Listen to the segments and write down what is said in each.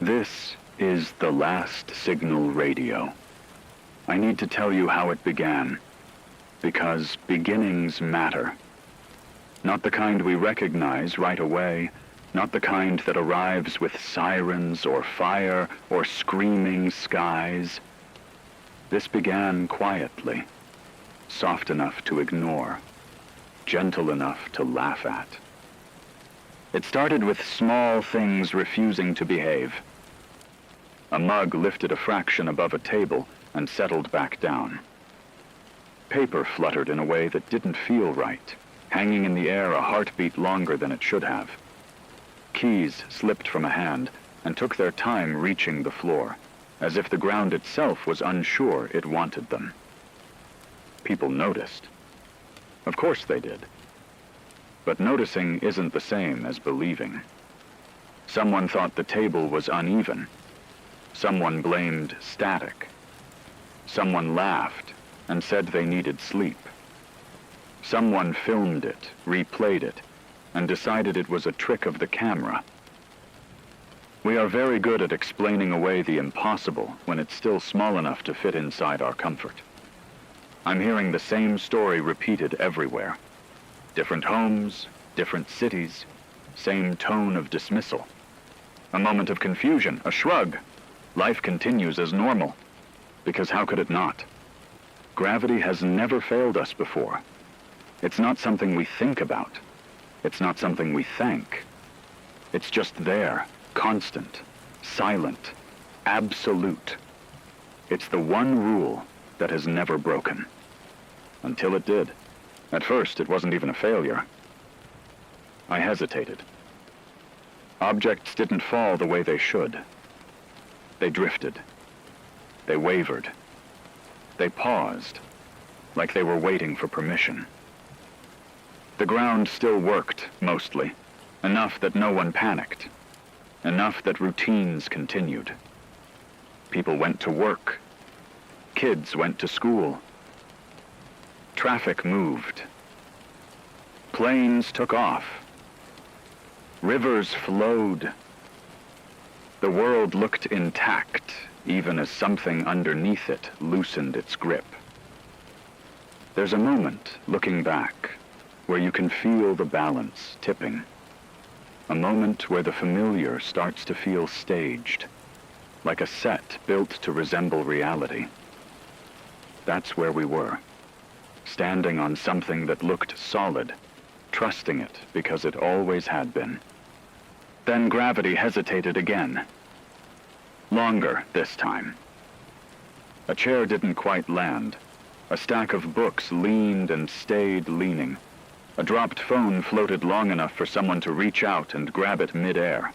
This is the last signal radio. I need to tell you how it began, because beginnings matter. Not the kind we recognize right away, not the kind that arrives with sirens or fire or screaming skies. This began quietly, soft enough to ignore, gentle enough to laugh at. It started with small things refusing to behave. A mug lifted a fraction above a table and settled back down. Paper fluttered in a way that didn't feel right, hanging in the air a heartbeat longer than it should have. Keys slipped from a hand and took their time reaching the floor, as if the ground itself was unsure it wanted them. People noticed. Of course they did. But noticing isn't the same as believing. Someone thought the table was uneven. Someone blamed static. Someone laughed and said they needed sleep. Someone filmed it, replayed it, and decided it was a trick of the camera. We are very good at explaining away the impossible when it's still small enough to fit inside our comfort. I'm hearing the same story repeated everywhere. Different homes, different cities, same tone of dismissal. A moment of confusion, a shrug. Life continues as normal, because how could it not? Gravity has never failed us before. It's not something we think about. It's not something we thank. It's just there, constant, silent, absolute. It's the one rule that has never broken. Until it did. At first, it wasn't even a failure. I hesitated. Objects didn't fall the way they should. They drifted. They wavered. They paused, like they were waiting for permission. The ground still worked, mostly, enough that no one panicked, enough that routines continued. People went to work. Kids went to school. Traffic moved. Planes took off. Rivers flowed. The world looked intact, even as something underneath it loosened its grip. There's a moment, looking back, where you can feel the balance tipping. A moment where the familiar starts to feel staged, like a set built to resemble reality. That's where we were. Standing on something that looked solid, trusting it because it always had been. Then gravity hesitated again. Longer this time. A chair didn't quite land. A stack of books leaned and stayed leaning. A dropped phone floated long enough for someone to reach out and grab it mid-air.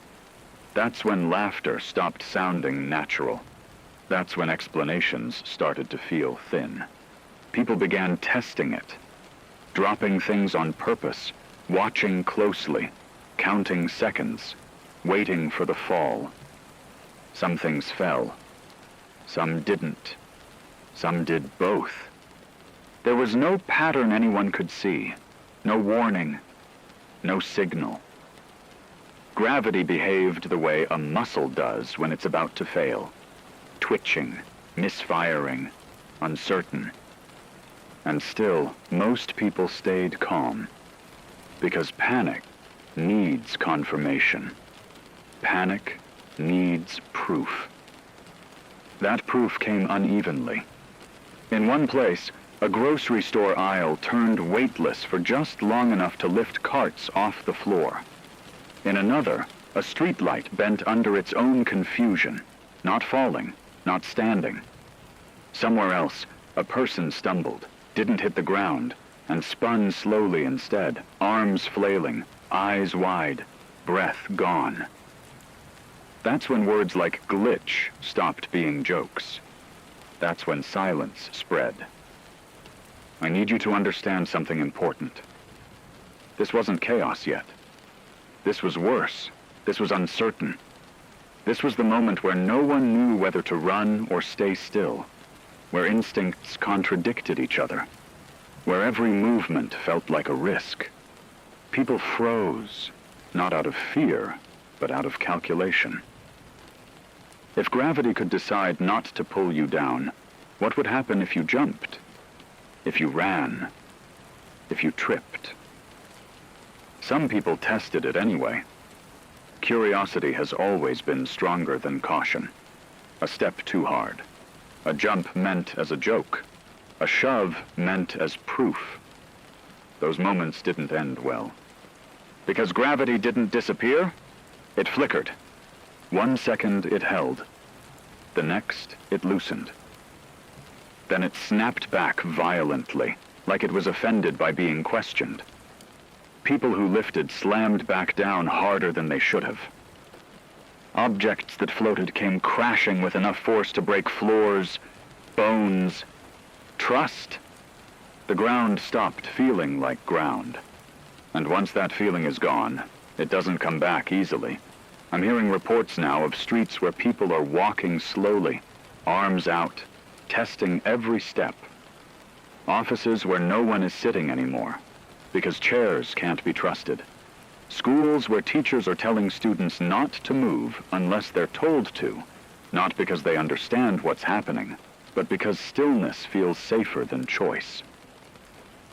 That's when laughter stopped sounding natural. That's when explanations started to feel thin. People began testing it, dropping things on purpose, watching closely, counting seconds, waiting for the fall. Some things fell. Some didn't. Some did both. There was no pattern anyone could see, no warning, no signal. Gravity behaved the way a muscle does when it's about to fail, twitching, misfiring, uncertain. And still, most people stayed calm, because panic needs confirmation. Panic needs proof. That proof came unevenly. In one place, a grocery store aisle turned weightless for just long enough to lift carts off the floor. In another, a streetlight bent under its own confusion, not falling, not standing. Somewhere else, a person stumbled, didn't hit the ground, and spun slowly instead, arms flailing, eyes wide, breath gone. That's when words like glitch stopped being jokes. That's when silence spread. I need you to understand something important. This wasn't chaos yet. This was worse. This was uncertain. This was the moment where no one knew whether to run or stay still, where instincts contradicted each other, where every movement felt like a risk. People froze, not out of fear, but out of calculation. If gravity could decide not to pull you down, what would happen if you jumped? If you ran? If you tripped? Some people tested it anyway. Curiosity has always been stronger than caution. A step too hard. A jump meant as a joke. A shove meant as proof. Those moments didn't end well. Because gravity didn't disappear, it flickered. 1 second it held. The next it loosened. Then it snapped back violently, like it was offended by being questioned. People who lifted slammed back down harder than they should have. Objects that floated came crashing with enough force to break floors, bones, trust. The ground stopped feeling like ground. And once that feeling is gone, it doesn't come back easily. I'm hearing reports now of streets where people are walking slowly, arms out, testing every step. Offices where no one is sitting anymore, because chairs can't be trusted. Schools where teachers are telling students not to move unless they're told to, not because they understand what's happening, but because stillness feels safer than choice.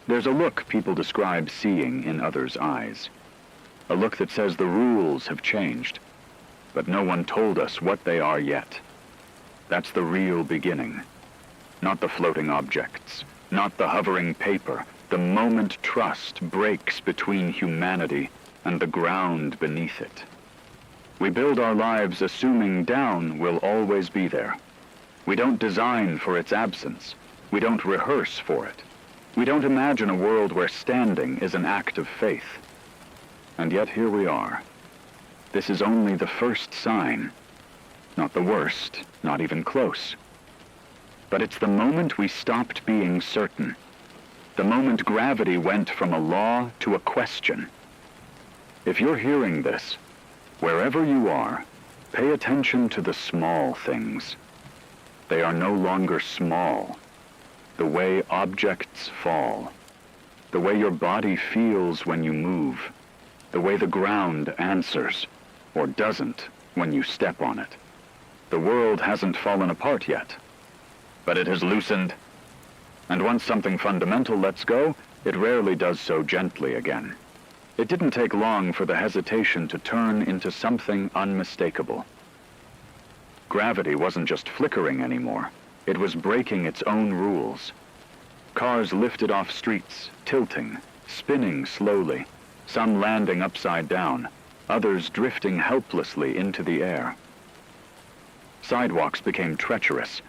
There's a look people describe seeing in others' eyes. A look that says the rules have changed, but no one told us what they are yet. That's the real beginning. Not the floating objects, not the hovering paper. The moment trust breaks between humanity and the ground beneath it. We build our lives assuming down will always be there. We don't design for its absence. We don't rehearse for it. We don't imagine a world where standing is an act of faith. And yet here we are. This is only the first sign. Not the worst, not even close. But it's the moment we stopped being certain. The moment gravity went from a law to a question. If you're hearing this, wherever you are, pay attention to the small things. They are no longer small. The way objects fall, the way your body feels when you move, the way the ground answers, or doesn't, when you step on it. The world hasn't fallen apart yet, but it has loosened. And once something fundamental lets go, it rarely does so gently again. It didn't take long for the hesitation to turn into something unmistakable. Gravity wasn't just flickering anymore. It was breaking its own rules. Cars lifted off streets, tilting, spinning slowly, some landing upside down, others drifting helplessly into the air. Sidewalks became treacherous,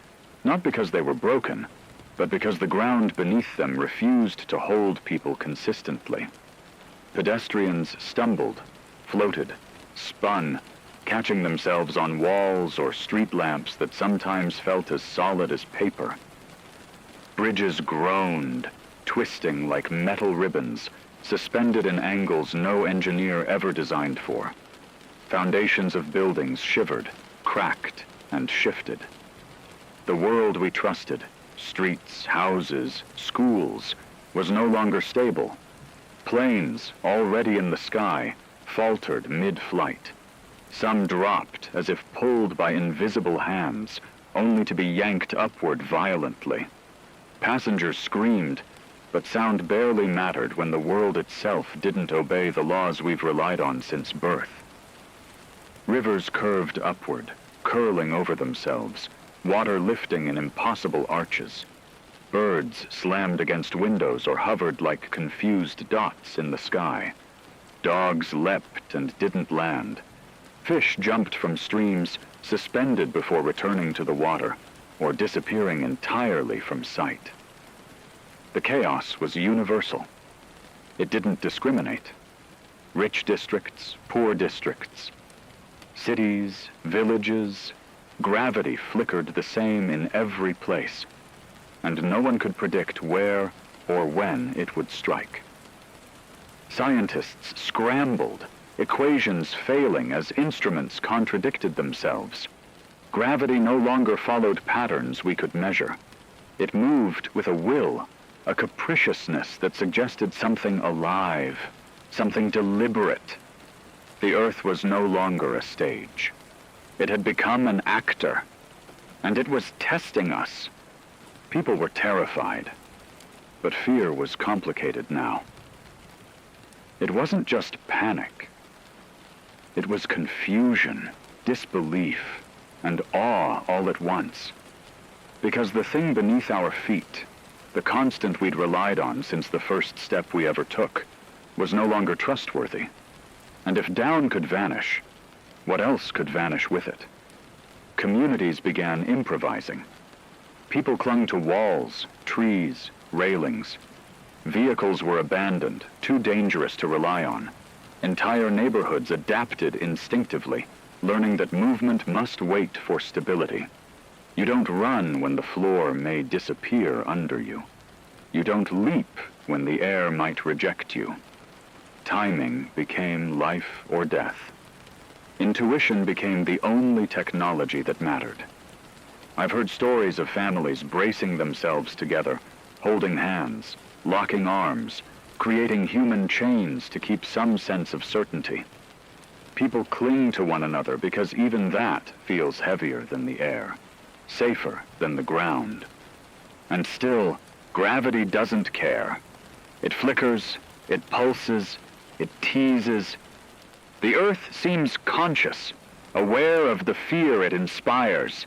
not because they were broken, but because the ground beneath them refused to hold people consistently. Pedestrians stumbled, floated, spun, catching themselves on walls or street lamps that sometimes felt as solid as paper. Bridges groaned, twisting like metal ribbons, suspended in angles no engineer ever designed for. Foundations of buildings shivered, cracked, and shifted. The world we trusted, streets, houses, schools, was no longer stable. Planes, already in the sky, faltered mid-flight. Some dropped as if pulled by invisible hands, only to be yanked upward violently. Passengers screamed, but sound barely mattered when the world itself didn't obey the laws we've relied on since birth. Rivers curved upward, curling over themselves, water lifting in impossible arches. Birds slammed against windows or hovered like confused dots in the sky. Dogs leapt and didn't land. Fish jumped from streams, suspended before returning to the water, or disappearing entirely from sight. The chaos was universal. It didn't discriminate. Rich districts, poor districts, cities, villages, gravity flickered the same in every place, and no one could predict where or when it would strike. Scientists scrambled, equations failing as instruments contradicted themselves. Gravity no longer followed patterns we could measure. It moved with a will, a capriciousness that suggested something alive, something deliberate. The Earth was no longer a stage. It had become an actor, and it was testing us. People were terrified, but fear was complicated now. It wasn't just panic. It was confusion, disbelief, and awe all at once. Because the thing beneath our feet, the constant we'd relied on since the first step we ever took, was no longer trustworthy. And if down could vanish, what else could vanish with it? Communities began improvising. People clung to walls, trees, railings. Vehicles were abandoned, too dangerous to rely on. Entire neighborhoods adapted instinctively, learning that movement must wait for stability. You don't run when the floor may disappear under you. You don't leap when the air might reject you. Timing became life or death. Intuition became the only technology that mattered. I've heard stories of families bracing themselves together, holding hands, locking arms, creating human chains to keep some sense of certainty. People cling to one another because even that feels heavier than the air, safer than the ground. And still, gravity doesn't care. It flickers, it pulses, it teases. The Earth seems conscious, aware of the fear it inspires.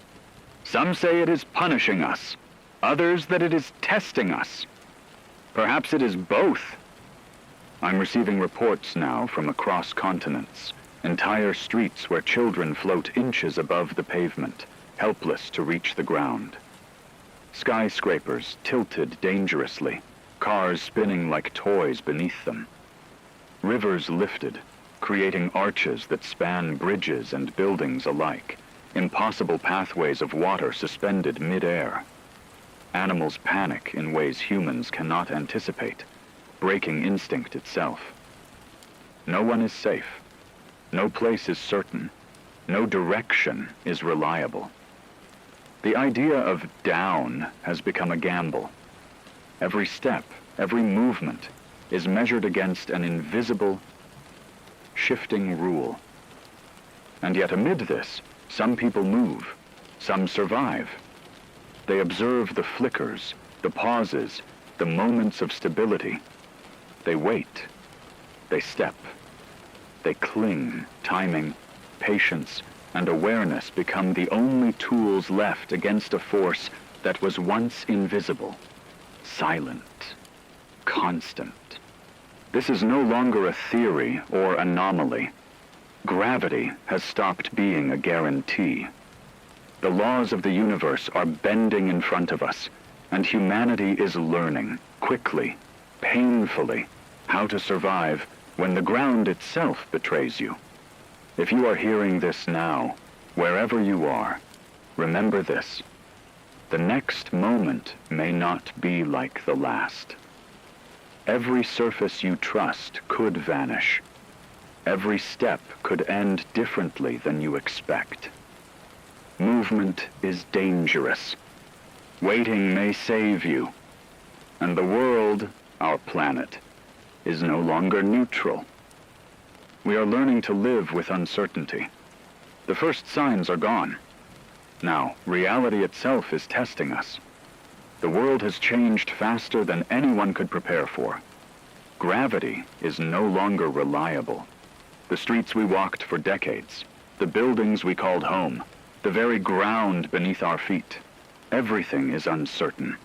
Some say it is punishing us, others that it is testing us. Perhaps it is both. I'm receiving reports now from across continents, entire streets where children float inches above the pavement, helpless to reach the ground. Skyscrapers tilted dangerously, cars spinning like toys beneath them. Rivers lifted, creating arches that span bridges and buildings alike, impossible pathways of water suspended mid-air. Animals panic in ways humans cannot anticipate, breaking instinct itself. No one is safe. No place is certain. No direction is reliable. The idea of down has become a gamble. Every step, every movement is measured against an invisible, shifting rule. And yet amid this, some people move, some survive. They observe the flickers, the pauses, the moments of stability. They wait. They step. They cling. Timing, patience, and awareness become the only tools left against a force that was once invisible, silent, constant. This is no longer a theory or anomaly. Gravity has stopped being a guarantee. The laws of the universe are bending in front of us, and humanity is learning, quickly, painfully, how to survive when the ground itself betrays you. If you are hearing this now, wherever you are, remember this. The next moment may not be like the last. Every surface you trust could vanish. Every step could end differently than you expect. Movement is dangerous. Waiting may save you. And the world, our planet, is no longer neutral. We are learning to live with uncertainty. The first signs are gone. Now, reality itself is testing us. The world has changed faster than anyone could prepare for. Gravity is no longer reliable. The streets we walked for decades, the buildings we called home, the very ground beneath our feet, everything is uncertain.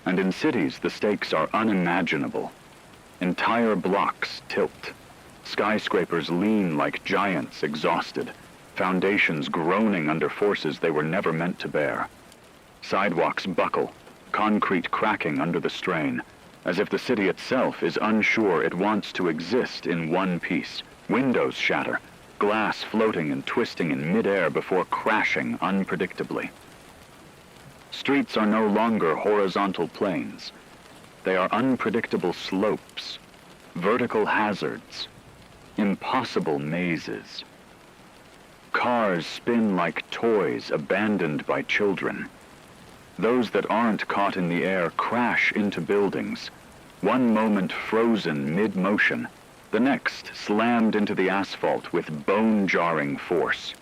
And in cities, the stakes are unimaginable. Entire blocks tilt. Skyscrapers lean like giants exhausted, foundations groaning under forces they were never meant to bear. Sidewalks buckle, concrete cracking under the strain, as if the city itself is unsure it wants to exist in one piece. Windows shatter, glass floating and twisting in midair before crashing unpredictably. Streets are no longer horizontal plains. They are unpredictable slopes, vertical hazards, impossible mazes. Cars spin like toys abandoned by children. Those that aren't caught in the air crash into buildings, one moment frozen mid-motion, the next slammed into the asphalt with bone-jarring force.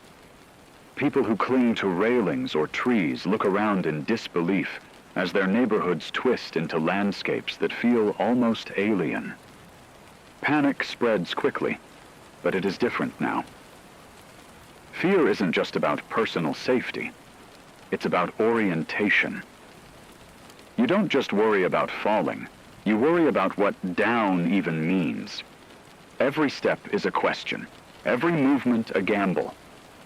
People who cling to railings or trees look around in disbelief as their neighborhoods twist into landscapes that feel almost alien. Panic spreads quickly, but it is different now. Fear isn't just about personal safety. It's about orientation. You don't just worry about falling. You worry about what down even means. Every step is a question. Every movement a gamble.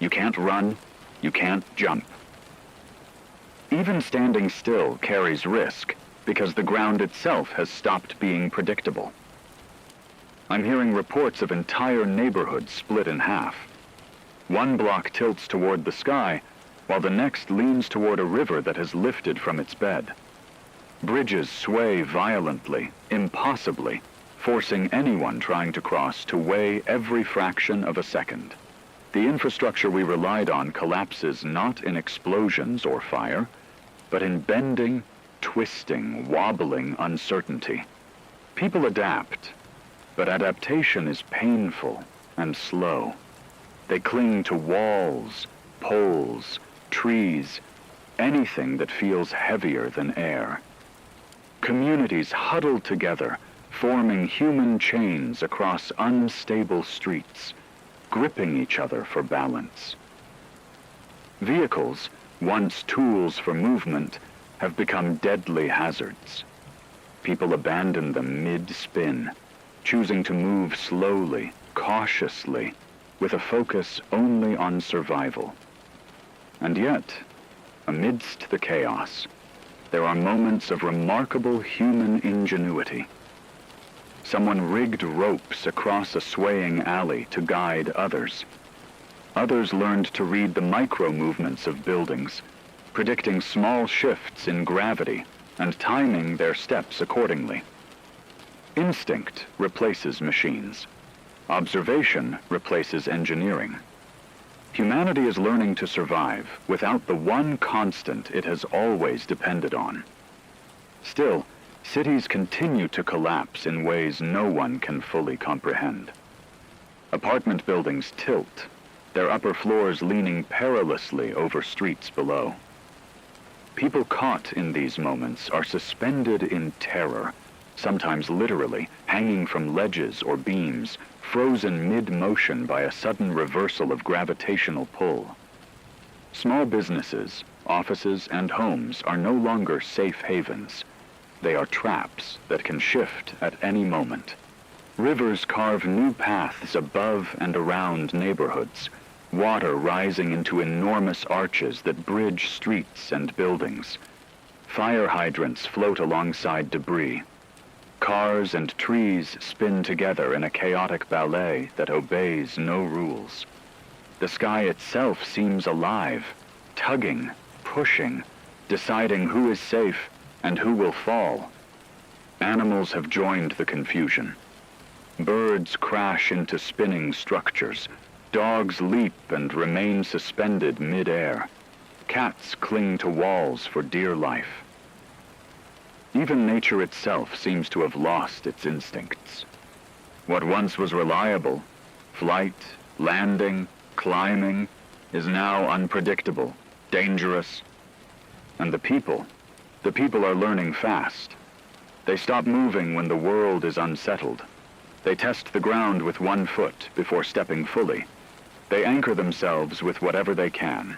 You can't run. You can't jump. Even standing still carries risk because the ground itself has stopped being predictable. I'm hearing reports of entire neighborhoods split in half. One block tilts toward the sky, while the next leans toward a river that has lifted from its bed. Bridges sway violently, impossibly, forcing anyone trying to cross to weigh every fraction of a second. The infrastructure we relied on collapses not in explosions or fire, but in bending, twisting, wobbling uncertainty. People adapt, but adaptation is painful and slow. They cling to walls, poles, trees, anything that feels heavier than air. Communities huddle together, forming human chains across unstable streets, gripping each other for balance. Vehicles, once tools for movement, have become deadly hazards. People abandon them mid-spin, choosing to move slowly, cautiously, with a focus only on survival. And yet, amidst the chaos, there are moments of remarkable human ingenuity. Someone rigged ropes across a swaying alley to guide others. Others learned to read the micro-movements of buildings, predicting small shifts in gravity and timing their steps accordingly. Instinct replaces machines. Observation replaces engineering. Humanity is learning to survive without the one constant it has always depended on. Still, cities continue to collapse in ways no one can fully comprehend. Apartment buildings tilt, their upper floors leaning perilously over streets below. People caught in these moments are suspended in terror, sometimes literally, hanging from ledges or beams, frozen mid-motion by a sudden reversal of gravitational pull. Small businesses, offices, and homes are no longer safe havens. They are traps that can shift at any moment. Rivers carve new paths above and around neighborhoods, water rising into enormous arches that bridge streets and buildings. Fire hydrants float alongside debris. Cars and trees spin together in a chaotic ballet that obeys no rules. The sky itself seems alive, tugging, pushing, deciding who is safe and who will fall. Animals have joined the confusion. Birds crash into spinning structures. Dogs leap and remain suspended mid-air. Cats cling to walls for dear life. Even nature itself seems to have lost its instincts. What once was reliable, flight, landing, climbing, is now unpredictable, dangerous. And the people are learning fast. They stop moving when the world is unsettled. They test the ground with one foot before stepping fully. They anchor themselves with whatever they can.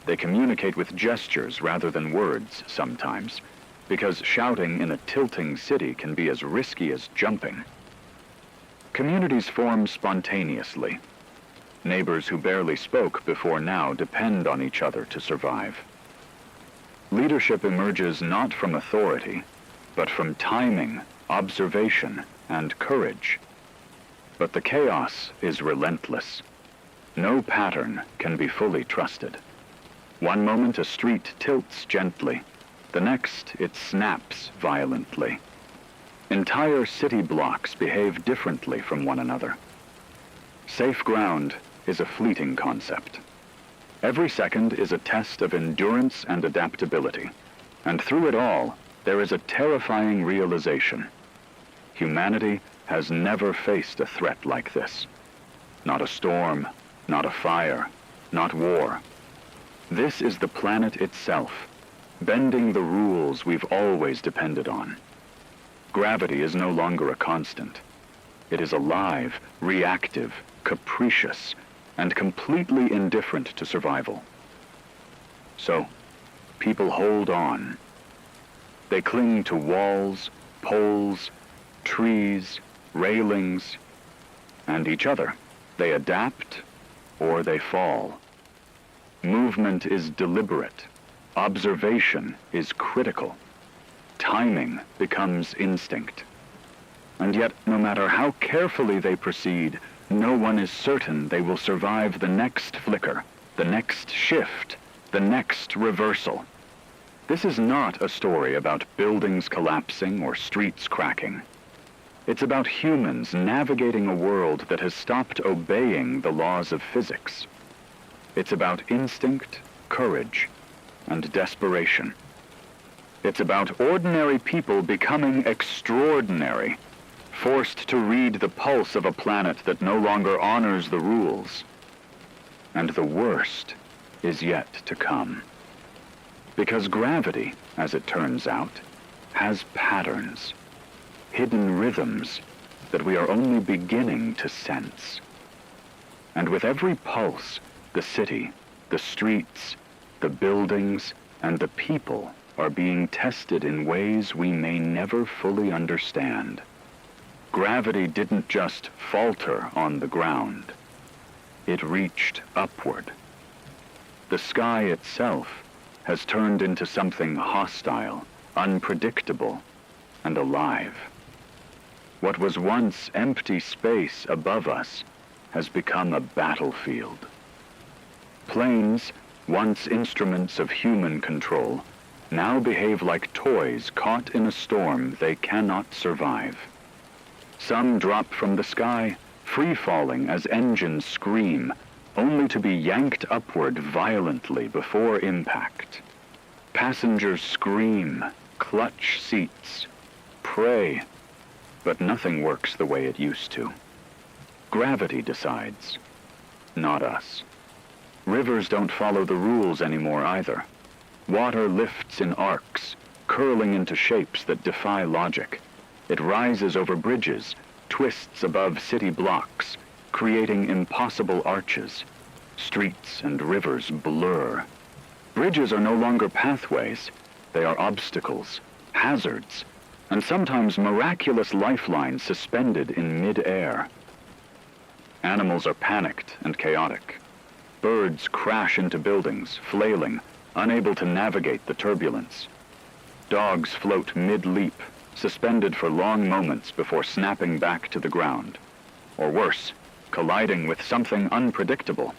They communicate with gestures rather than words sometimes, because shouting in a tilting city can be as risky as jumping. Communities form spontaneously. Neighbors who barely spoke before now depend on each other to survive. Leadership emerges not from authority, but from timing, observation, and courage. But the chaos is relentless. No pattern can be fully trusted. One moment a street tilts gently. The next, it snaps violently. Entire city blocks behave differently from one another. Safe ground is a fleeting concept. Every second is a test of endurance and adaptability. And through it all, there is a terrifying realization. Humanity has never faced a threat like this. Not a storm, not a fire, not war, This is the planet itself, bending the rules we've always depended on. Gravity is no longer a constant. It is alive, reactive, capricious, and completely indifferent to survival. So, people hold on. They cling to walls, poles, trees, railings, and each other. They adapt or they fall. Movement is deliberate. Observation is critical. Timing becomes instinct. And yet, no matter how carefully they proceed, no one is certain they will survive the next flicker, the next shift, the next reversal. This is not a story about buildings collapsing or streets cracking. It's about humans navigating a world that has stopped obeying the laws of physics. It's about instinct, courage, and desperation. It's about ordinary people becoming extraordinary, forced to read the pulse of a planet that no longer honors the rules. And the worst is yet to come. Because gravity, as it turns out, has patterns, hidden rhythms that we are only beginning to sense. And with every pulse, the city, the streets, the buildings, and the people are being tested in ways we may never fully understand. Gravity didn't just falter on the ground. It reached upward. The sky itself has turned into something hostile, unpredictable, and alive. What was once empty space above us has become a battlefield. Planes, once instruments of human control, now behave like toys caught in a storm they cannot survive. Some drop from the sky, free-falling as engines scream, only to be yanked upward violently before impact. Passengers scream, clutch seats, pray, but nothing works the way it used to. Gravity decides, not us. Rivers don't follow the rules anymore either. Water lifts in arcs, curling into shapes that defy logic. It rises over bridges, twists above city blocks, creating impossible arches. Streets and rivers blur. Bridges are no longer pathways. They are obstacles, hazards, and sometimes miraculous lifelines suspended in mid-air. Animals are panicked and chaotic. Birds crash into buildings, flailing, unable to navigate the turbulence. Dogs float mid-leap, suspended for long moments before snapping back to the ground. Or worse, colliding with something unpredictable.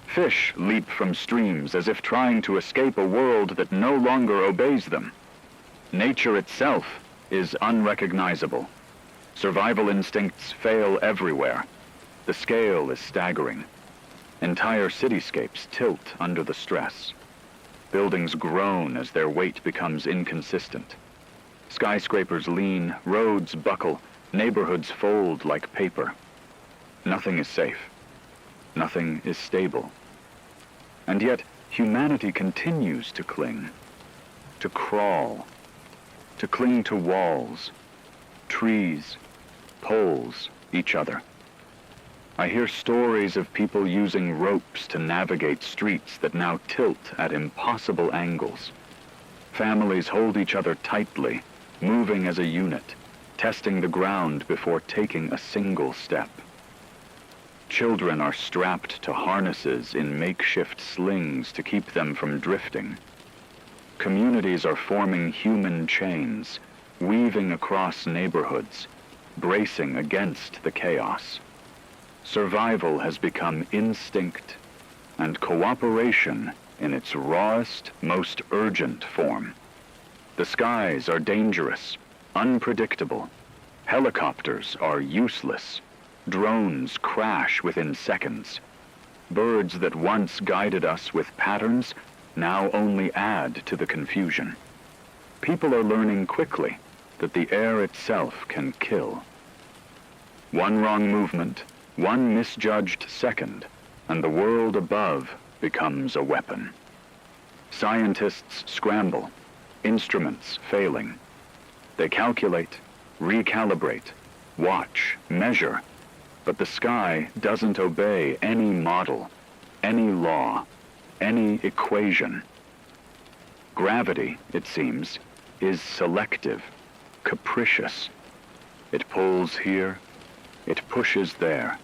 Fish leap from streams as if trying to escape a world that no longer obeys them. Nature itself is unrecognizable. Survival instincts fail everywhere. The scale is staggering. Entire cityscapes tilt under the stress. Buildings groan as their weight becomes inconsistent. Skyscrapers lean, roads buckle, neighborhoods fold like paper. Nothing is safe. Nothing is stable. And yet, humanity continues to cling, to crawl, to cling to walls, trees, poles, each other. I hear stories of people using ropes to navigate streets that now tilt at impossible angles. Families hold each other tightly, moving as a unit, testing the ground before taking a single step. Children are strapped to harnesses in makeshift slings to keep them from drifting. Communities are forming human chains, weaving across neighborhoods, bracing against the chaos. Survival has become instinct and cooperation in its rawest, most urgent form. The skies are dangerous, unpredictable. Helicopters are useless. Drones crash within seconds. Birds that once guided us with patterns now only add to the confusion. People are learning quickly that the air itself can kill. One wrong movement, one misjudged second, and the world above becomes a weapon. Scientists scramble, instruments failing. They calculate, recalibrate, watch, measure, but the sky doesn't obey any model, any law, any equation. Gravity, it seems, is selective, capricious. It pulls here, it pushes there.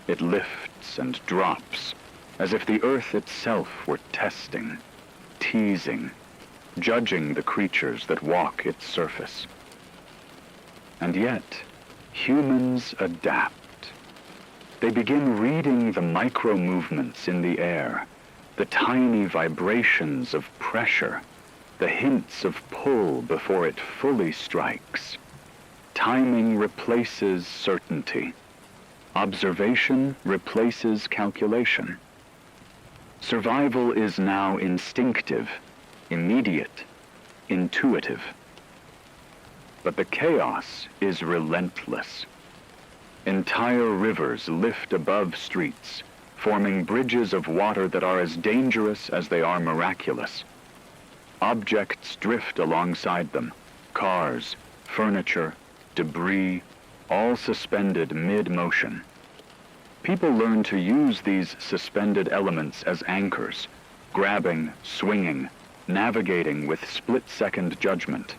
It lifts and drops, as if the earth itself were testing, teasing, judging the creatures that walk its surface. And yet, humans adapt. They begin reading the micro-movements in the air, the tiny vibrations of pressure, the hints of pull before it fully strikes. Timing replaces certainty. Observation replaces calculation. Survival is now instinctive, immediate, intuitive. But the chaos is relentless. Entire rivers lift above streets, forming bridges of water that are as dangerous as they are miraculous. Objects drift alongside them, cars, furniture, debris, all suspended mid-motion. People learn to use these suspended elements as anchors, grabbing, swinging, navigating with split-second judgment.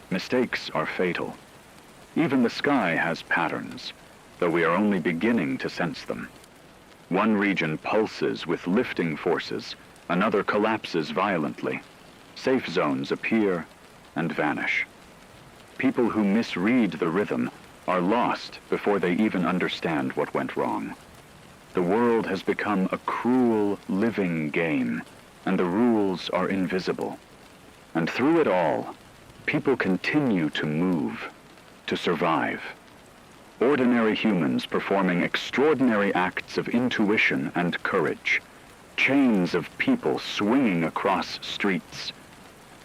Mistakes are fatal. Even the sky has patterns, though we are only beginning to sense them. One region pulses with lifting forces, another collapses violently. Safe zones appear and vanish. People who misread the rhythm are lost before they even understand what went wrong. The world has become a cruel, living game, and the rules are invisible. And through it all, people continue to move, to survive. Ordinary humans performing extraordinary acts of intuition and courage. Chains of people swinging across streets.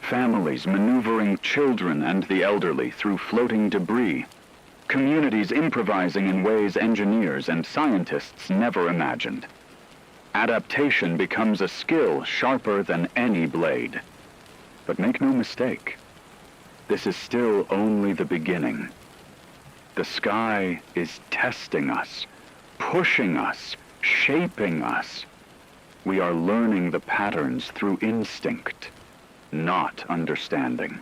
Families maneuvering children and the elderly through floating debris. Communities improvising in ways engineers and scientists never imagined. Adaptation becomes a skill sharper than any blade. But make no mistake, this is still only the beginning. The sky is testing us, pushing us, shaping us. We are learning the patterns through instinct, not understanding.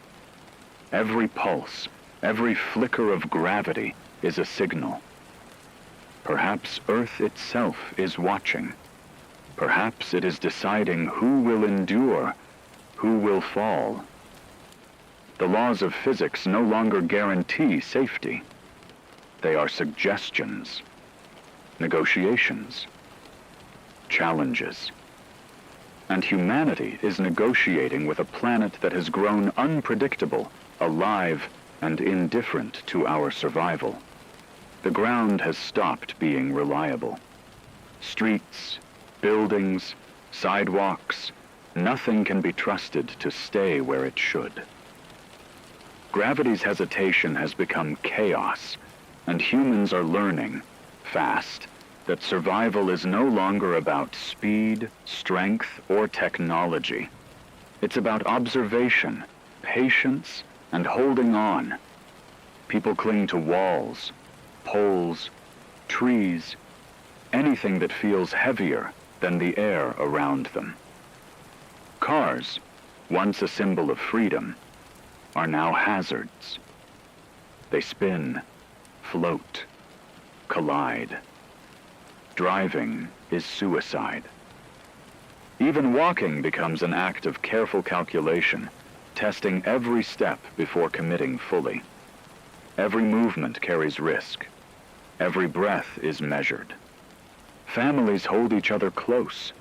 Every pulse, every flicker of gravity is a signal. Perhaps Earth itself is watching. Perhaps it is deciding who will endure, who will fall. The laws of physics no longer guarantee safety. They are suggestions, negotiations, challenges. And humanity is negotiating with a planet that has grown unpredictable, alive, and indifferent to our survival. The ground has stopped being reliable. Streets, buildings, sidewalks, nothing can be trusted to stay where it should. Gravity's hesitation has become chaos, and humans are learning, fast, that survival is no longer about speed, strength, or technology. It's about observation, patience, and holding on. People cling to walls, poles, trees, anything that feels heavier than the air around them. Cars, once a symbol of freedom, are now hazards. They spin, float, collide. Driving is suicide. Even walking becomes an act of careful calculation, testing every step before committing fully. Every movement carries risk. Every breath is measured. Families hold each other close.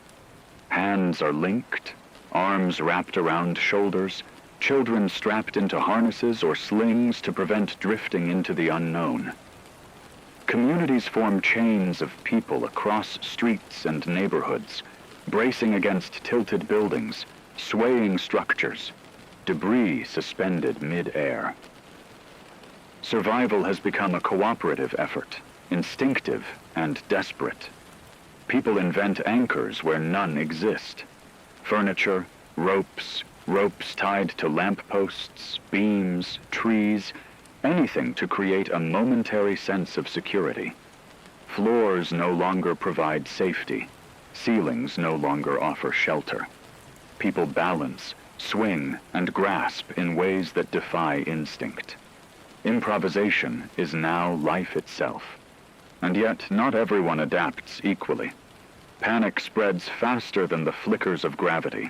Hands are linked, arms wrapped around shoulders, children strapped into harnesses or slings to prevent drifting into the unknown. Communities form chains of people across streets and neighborhoods, bracing against tilted buildings, swaying structures, debris suspended mid-air. Survival has become a cooperative effort, instinctive and desperate. People invent anchors where none exist. Furniture, ropes tied to lampposts, beams, trees, anything to create a momentary sense of security. Floors no longer provide safety. Ceilings no longer offer shelter. People balance, swing, and grasp in ways that defy instinct. Improvisation is now life itself. And yet, not everyone adapts equally. Panic spreads faster than the flickers of gravity.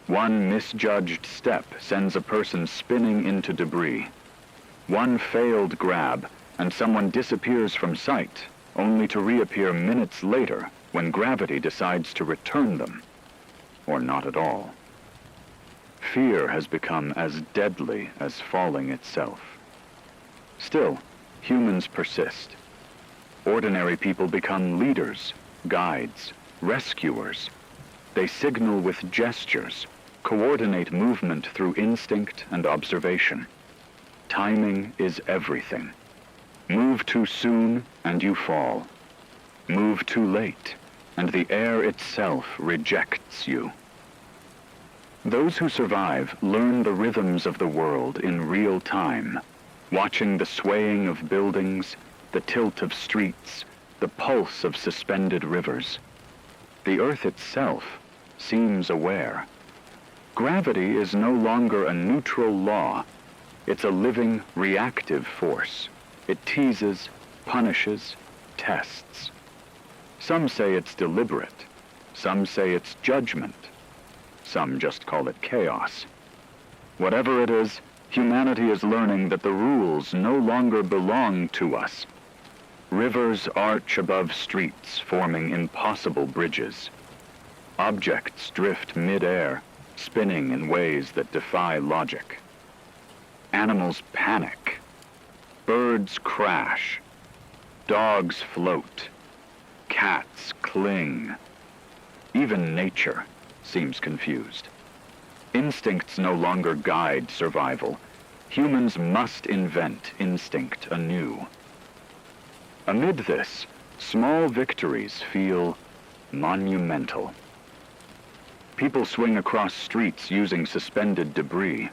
One misjudged step sends a person spinning into debris. One failed grab, and someone disappears from sight, only to reappear minutes later when gravity decides to return them, or not at all. Fear has become as deadly as falling itself. Still, humans persist. Ordinary people become leaders, guides, rescuers. They signal with gestures, coordinate movement through instinct and observation. Timing is everything. Move too soon and you fall. Move too late, and the air itself rejects you. Those who survive learn the rhythms of the world in real time, watching the swaying of buildings, the tilt of streets, the pulse of suspended rivers. The earth itself seems aware. Gravity is no longer a neutral law. It's a living, reactive force. It teases, punishes, tests. Some say it's deliberate. Some say it's judgment. Some just call it chaos. Whatever it is, humanity is learning that the rules no longer belong to us. Rivers arch above streets, forming impossible bridges. Objects drift mid-air, spinning in ways that defy logic. Animals panic. Birds crash. Dogs float. Cats cling. Even nature seems confused. Instincts no longer guide survival. Humans must invent instinct anew. Amid this, small victories feel monumental. People swing across streets using suspended debris.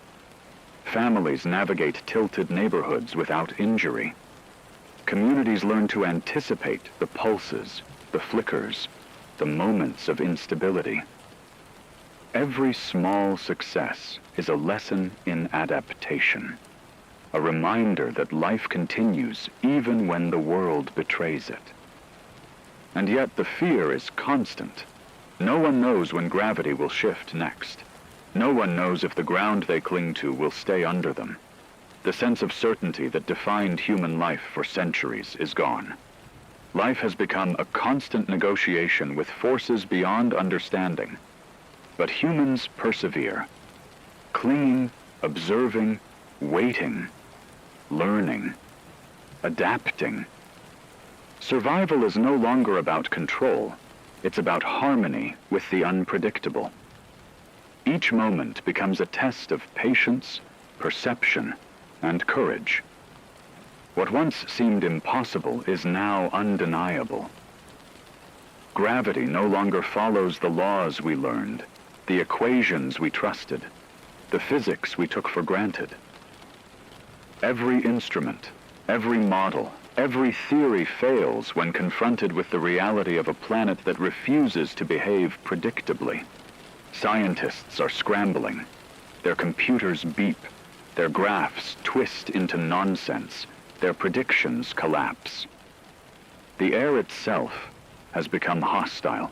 Families navigate tilted neighborhoods without injury. Communities learn to anticipate the pulses, the flickers, the moments of instability. Every small success is a lesson in adaptation, a reminder that life continues even when the world betrays it. And yet the fear is constant. No one knows when gravity will shift next. No one knows if the ground they cling to will stay under them. The sense of certainty that defined human life for centuries is gone. Life has become a constant negotiation with forces beyond understanding. But humans persevere, clinging, observing, waiting, learning, adapting. Survival is no longer about control. It's about harmony with the unpredictable. Each moment becomes a test of patience, perception, and courage. What once seemed impossible is now undeniable. Gravity no longer follows the laws we learned, the equations we trusted, the physics we took for granted. Every instrument, every model, every theory fails when confronted with the reality of a planet that refuses to behave predictably. Scientists are scrambling. Their computers beep. Their graphs twist into nonsense. Their predictions collapse. The air itself has become hostile.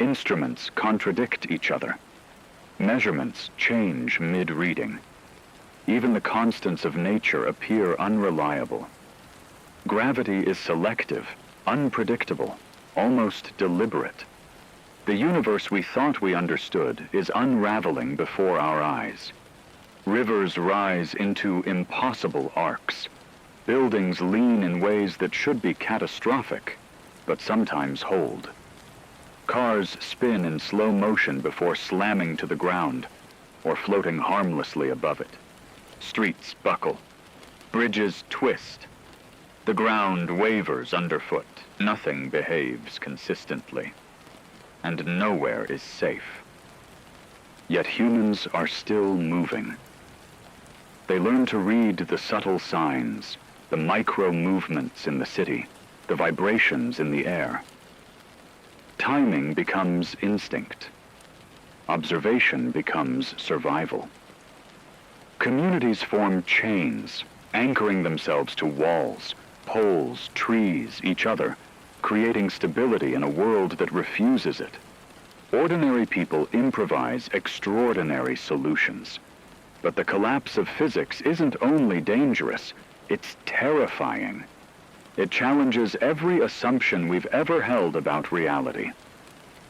Instruments contradict each other. Measurements change mid-reading. Even the constants of nature appear unreliable. Gravity is selective, unpredictable, almost deliberate. The universe we thought we understood is unraveling before our eyes. Rivers rise into impossible arcs. Buildings lean in ways that should be catastrophic, but sometimes hold. Cars spin in slow motion before slamming to the ground, or floating harmlessly above it. Streets buckle. Bridges twist. The ground wavers underfoot. Nothing behaves consistently. And nowhere is safe. Yet humans are still moving. They learn to read the subtle signs, the micro movements in the city, the vibrations in the air. Timing becomes instinct. Observation becomes survival. Communities form chains, anchoring themselves to walls, poles, trees, each other, creating stability in a world that refuses it. Ordinary people improvise extraordinary solutions. But the collapse of physics isn't only dangerous, it's terrifying. It challenges every assumption we've ever held about reality.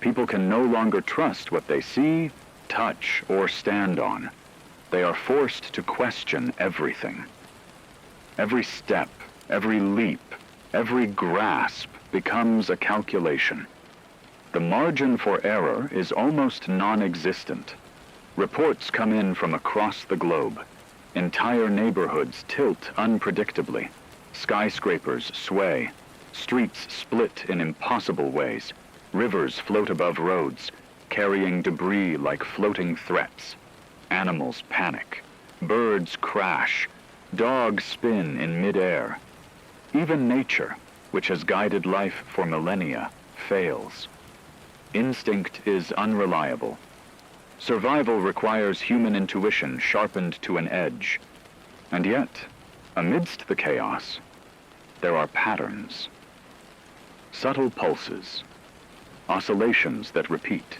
People can no longer trust what they see, touch, or stand on. They are forced to question everything. Every step, every leap, every grasp becomes a calculation. The margin for error is almost non-existent. Reports come in from across the globe. Entire neighborhoods tilt unpredictably. Skyscrapers sway. Streets split in impossible ways. Rivers float above roads, carrying debris like floating threats. Animals panic. Birds crash. Dogs spin in midair. Even nature, which has guided life for millennia, fails. Instinct is unreliable. Survival requires human intuition sharpened to an edge. And yet, amidst the chaos, there are patterns. Subtle pulses, oscillations that repeat.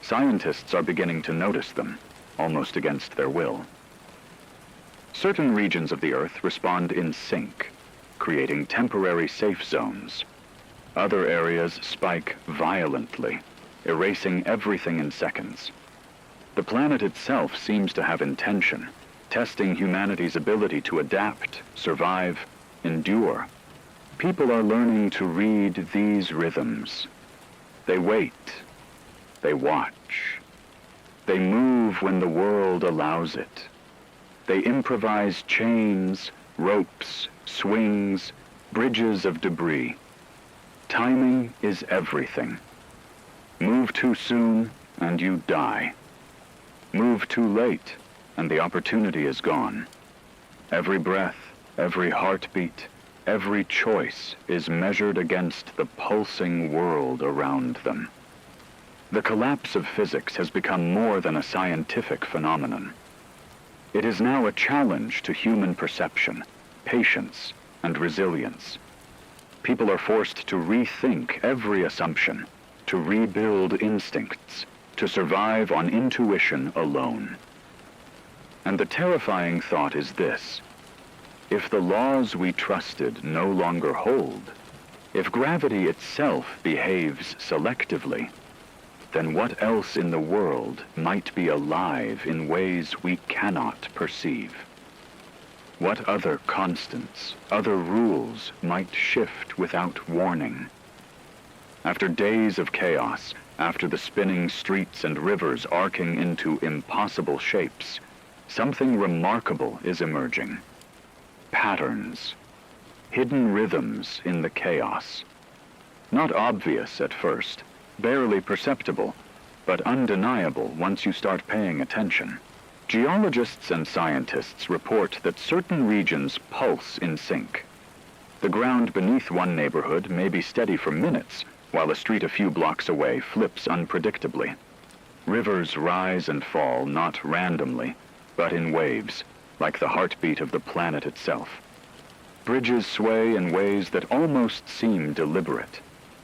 Scientists are beginning to notice them, almost against their will. Certain regions of the Earth respond in sync, creating temporary safe zones. Other areas spike violently, erasing everything in seconds. The planet itself seems to have intention, testing humanity's ability to adapt, survive, endure. People are learning to read these rhythms. They wait. They watch. They move when the world allows it. They improvise chains, ropes, swings, bridges of debris. Timing is everything. Move too soon, and you die. Move too late, and the opportunity is gone. Every breath, every heartbeat, every choice is measured against the pulsing world around them. The collapse of physics has become more than a scientific phenomenon. It is now a challenge to human perception, patience, and resilience. People are forced to rethink every assumption, to rebuild instincts, to survive on intuition alone. And the terrifying thought is this: if the laws we trusted no longer hold, if gravity itself behaves selectively, then what else in the world might be alive in ways we cannot perceive? What other constants, other rules might shift without warning? After days of chaos, after the spinning streets and rivers arcing into impossible shapes, something remarkable is emerging. Patterns, hidden rhythms in the chaos. Not obvious at first, barely perceptible, but undeniable once you start paying attention. Geologists and scientists report that certain regions pulse in sync. The ground beneath one neighborhood may be steady for minutes, while a street a few blocks away flips unpredictably. Rivers rise and fall not randomly, but in waves, like the heartbeat of the planet itself. Bridges sway in ways that almost seem deliberate.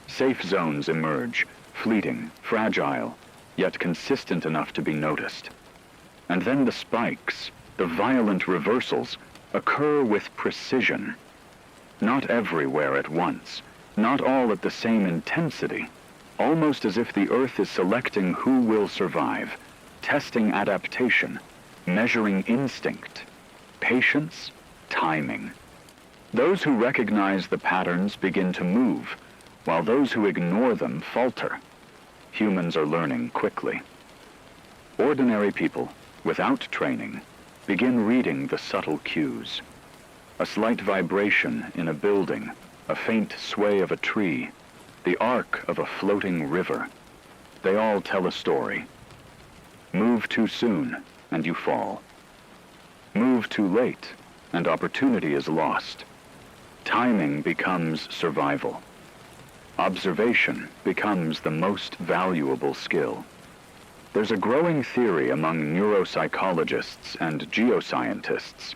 Safe zones emerge, fleeting, fragile, yet consistent enough to be noticed. And then the spikes, the violent reversals, occur with precision. Not everywhere at once, not all at the same intensity, almost as if the Earth is selecting who will survive, testing adaptation, measuring instinct, patience, timing. Those who recognize the patterns begin to move, while those who ignore them falter. Humans are learning quickly. Ordinary people, without training, begin reading the subtle cues. A slight vibration in a building, a faint sway of a tree, the arc of a floating river. They all tell a story. Move too soon, and you fall. Move too late, and opportunity is lost. Timing becomes survival. Observation becomes the most valuable skill. There's a growing theory among neuropsychologists and geoscientists.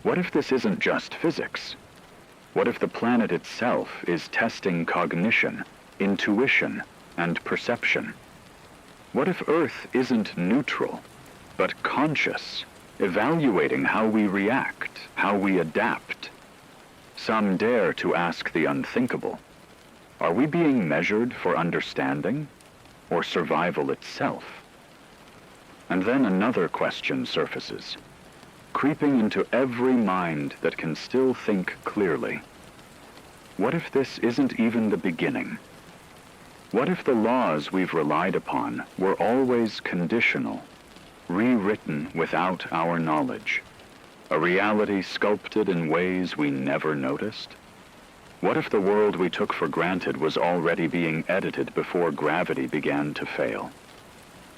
What if this isn't just physics? What if the planet itself is testing cognition, intuition, and perception? What if Earth isn't neutral, but conscious, evaluating how we react, how we adapt? Some dare to ask the unthinkable. Are we being measured for understanding, or survival itself? And then another question surfaces, creeping into every mind that can still think clearly. What if this isn't even the beginning? What if the laws we've relied upon were always conditional, rewritten without our knowledge, a reality sculpted in ways we never noticed? What if the world we took for granted was already being edited before gravity began to fail?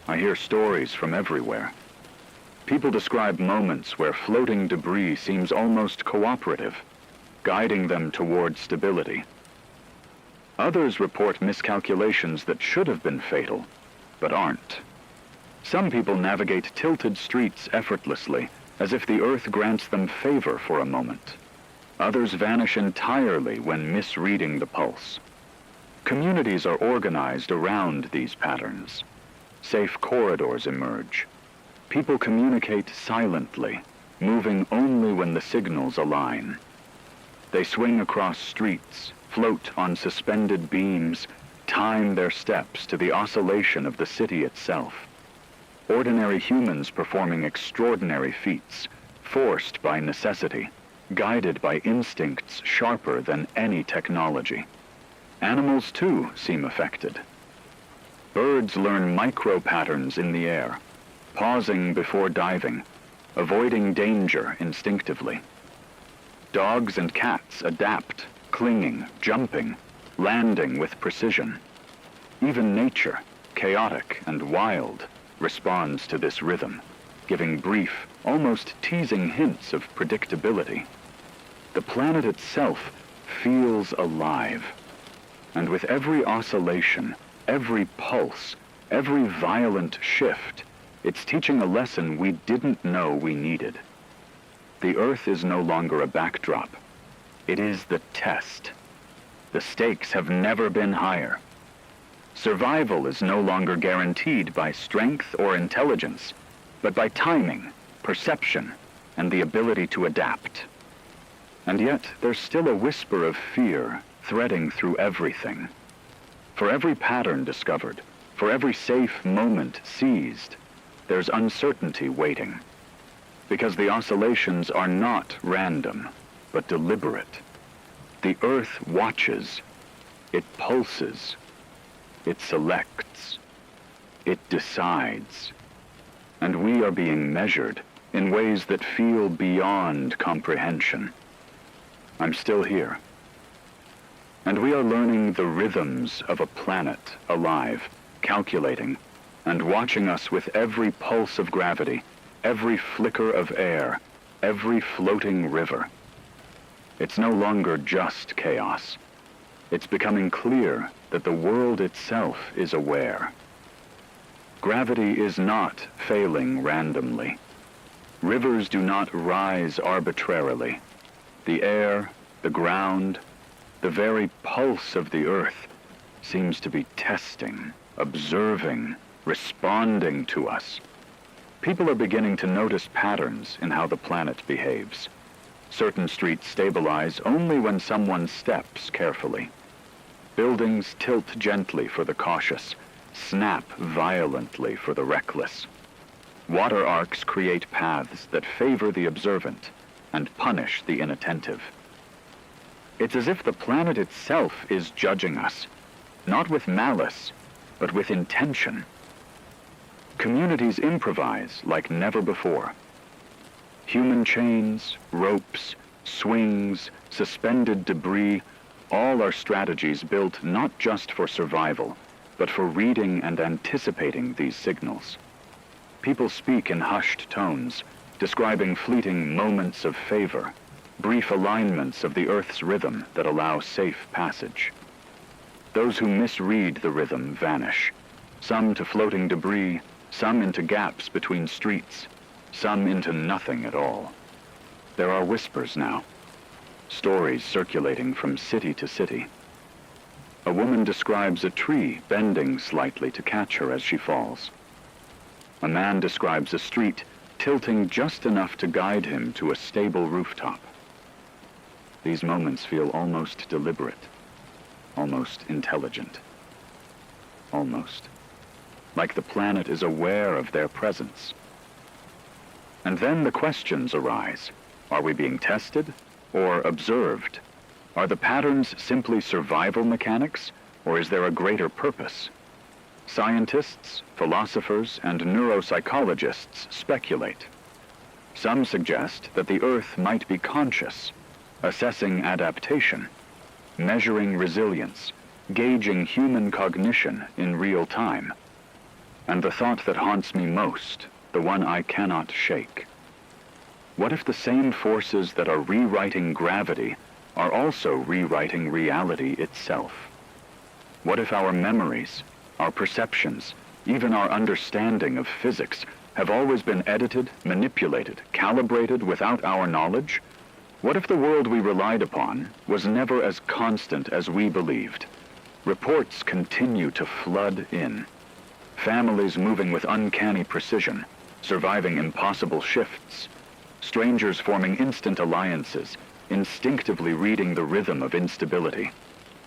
I hear stories from everywhere. People describe moments where floating debris seems almost cooperative, guiding them toward stability. Others report miscalculations that should have been fatal, but aren't. Some people navigate tilted streets effortlessly, as if the earth grants them favor for a moment. Others vanish entirely when misreading the pulse. Communities are organized around these patterns. Safe corridors emerge. People communicate silently, moving only when the signals align. They swing across streets, float on suspended beams, time their steps to the oscillation of the city itself. Ordinary humans performing extraordinary feats, forced by necessity, guided by instincts sharper than any technology. Animals, too, seem affected. Birds learn micro-patterns in the air, pausing before diving, avoiding danger instinctively. Dogs and cats adapt, clinging, jumping, landing with precision. Even nature, chaotic and wild, responds to this rhythm, giving brief, almost teasing hints of predictability. The planet itself feels alive, and with every oscillation, every pulse, every violent shift, it's teaching a lesson we didn't know we needed. The Earth is no longer a backdrop. It is the test. The stakes have never been higher. Survival is no longer guaranteed by strength or intelligence, but by timing, perception, and the ability to adapt. And yet, there's still a whisper of fear threading through everything. For every pattern discovered, for every safe moment seized, there's uncertainty waiting. Because the oscillations are not random, but deliberate. The Earth watches, it pulses, it selects, it decides. And we are being measured in ways that feel beyond comprehension. I'm still here. And we are learning the rhythms of a planet alive, calculating, and watching us with every pulse of gravity, every flicker of air, every floating river. It's no longer just chaos. It's becoming clear that the world itself is aware. Gravity is not failing randomly. Rivers do not rise arbitrarily. The air, the ground, the very pulse of the earth seems to be testing, observing, responding to us. People are beginning to notice patterns in how the planet behaves. Certain streets stabilize only when someone steps carefully. Buildings tilt gently for the cautious, snap violently for the reckless. Water arcs create paths that favor the observant and punish the inattentive. It's as if the planet itself is judging us, not with malice, but with intention. Communities improvise like never before. Human chains, ropes, swings, suspended debris, all are strategies built not just for survival, but for reading and anticipating these signals. People speak in hushed tones, describing fleeting moments of favor, brief alignments of the Earth's rhythm that allow safe passage. Those who misread the rhythm vanish, some to floating debris, some into gaps between streets, some into nothing at all. There are whispers now, stories circulating from city to city. A woman describes a tree bending slightly to catch her as she falls. A man describes a street tilting just enough to guide him to a stable rooftop. These moments feel almost deliberate, almost intelligent, almost like the planet is aware of their presence. And then the questions arise. Are we being tested or observed? Are the patterns simply survival mechanics, or is there a greater purpose? Scientists, philosophers, and neuropsychologists speculate. Some suggest that the Earth might be conscious, assessing adaptation, measuring resilience, gauging human cognition in real time. And the thought that haunts me most, the one I cannot shake. What if the same forces that are rewriting gravity are also rewriting reality itself? What if our memories, our perceptions, even our understanding of physics have always been edited, manipulated, calibrated without our knowledge? What if the world we relied upon was never as constant as we believed? Reports continue to flood in. Families moving with uncanny precision, surviving impossible shifts. Strangers forming instant alliances, instinctively reading the rhythm of instability.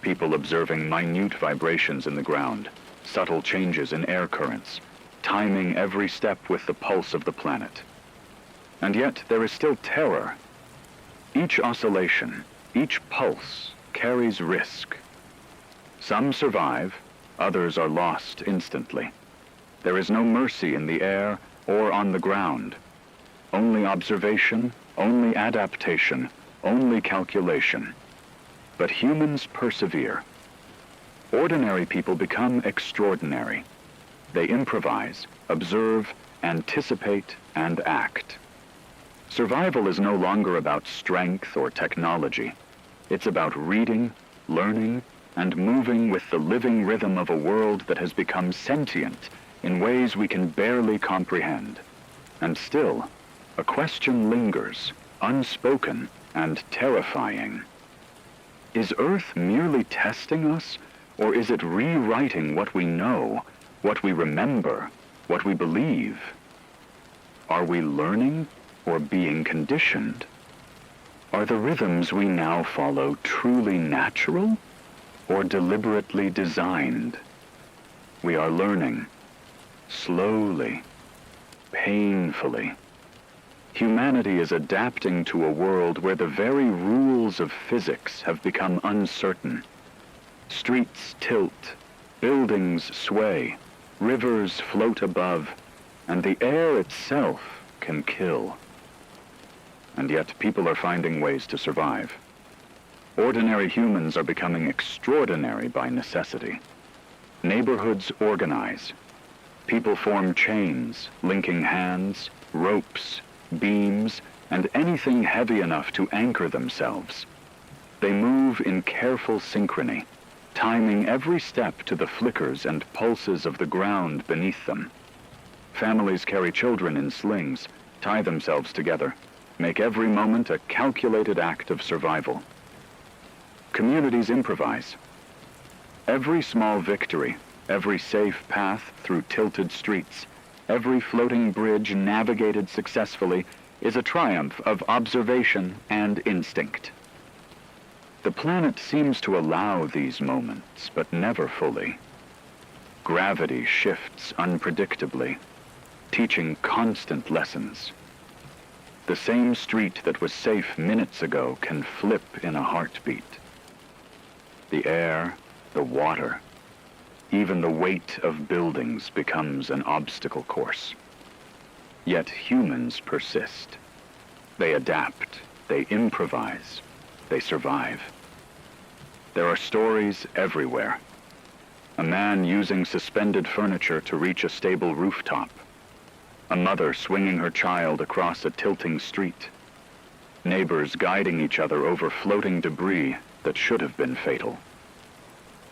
People observing minute vibrations in the ground, subtle changes in air currents, timing every step with the pulse of the planet. And yet there is still terror. Each oscillation, each pulse carries risk. Some survive, others are lost instantly. There is no mercy in the air or on the ground. Only observation, only adaptation, only calculation. But humans persevere. Ordinary people become extraordinary. They improvise, observe, anticipate, and act. Survival is no longer about strength or technology. It's about reading, learning, and moving with the living rhythm of a world that has become sentient in ways we can barely comprehend. And still, a question lingers, unspoken and terrifying. Is Earth merely testing us, or is it rewriting what we know, what we remember, what we believe? Are we learning or being conditioned? Are the rhythms we now follow truly natural or deliberately designed? We are learning, slowly, painfully. Humanity is adapting to a world where the very rules of physics have become uncertain. Streets tilt, buildings sway, rivers float above, and the air itself can kill. And yet people are finding ways to survive. Ordinary humans are becoming extraordinary by necessity. Neighborhoods organize. People form chains, linking hands, ropes, beams, and anything heavy enough to anchor themselves. They move in careful synchrony, timing every step to the flickers and pulses of the ground beneath them. Families carry children in slings, tie themselves together, make every moment a calculated act of survival. Communities improvise. Every small victory, every safe path through tilted streets, every floating bridge navigated successfully is a triumph of observation and instinct. The planet seems to allow these moments, but never fully. Gravity shifts unpredictably, teaching constant lessons. The same street that was safe minutes ago can flip in a heartbeat. The air, the water, even the weight of buildings becomes an obstacle course. Yet humans persist. They adapt, they improvise, they survive. There are stories everywhere. A man using suspended furniture to reach a stable rooftop. A mother swinging her child across a tilting street. Neighbors guiding each other over floating debris that should have been fatal.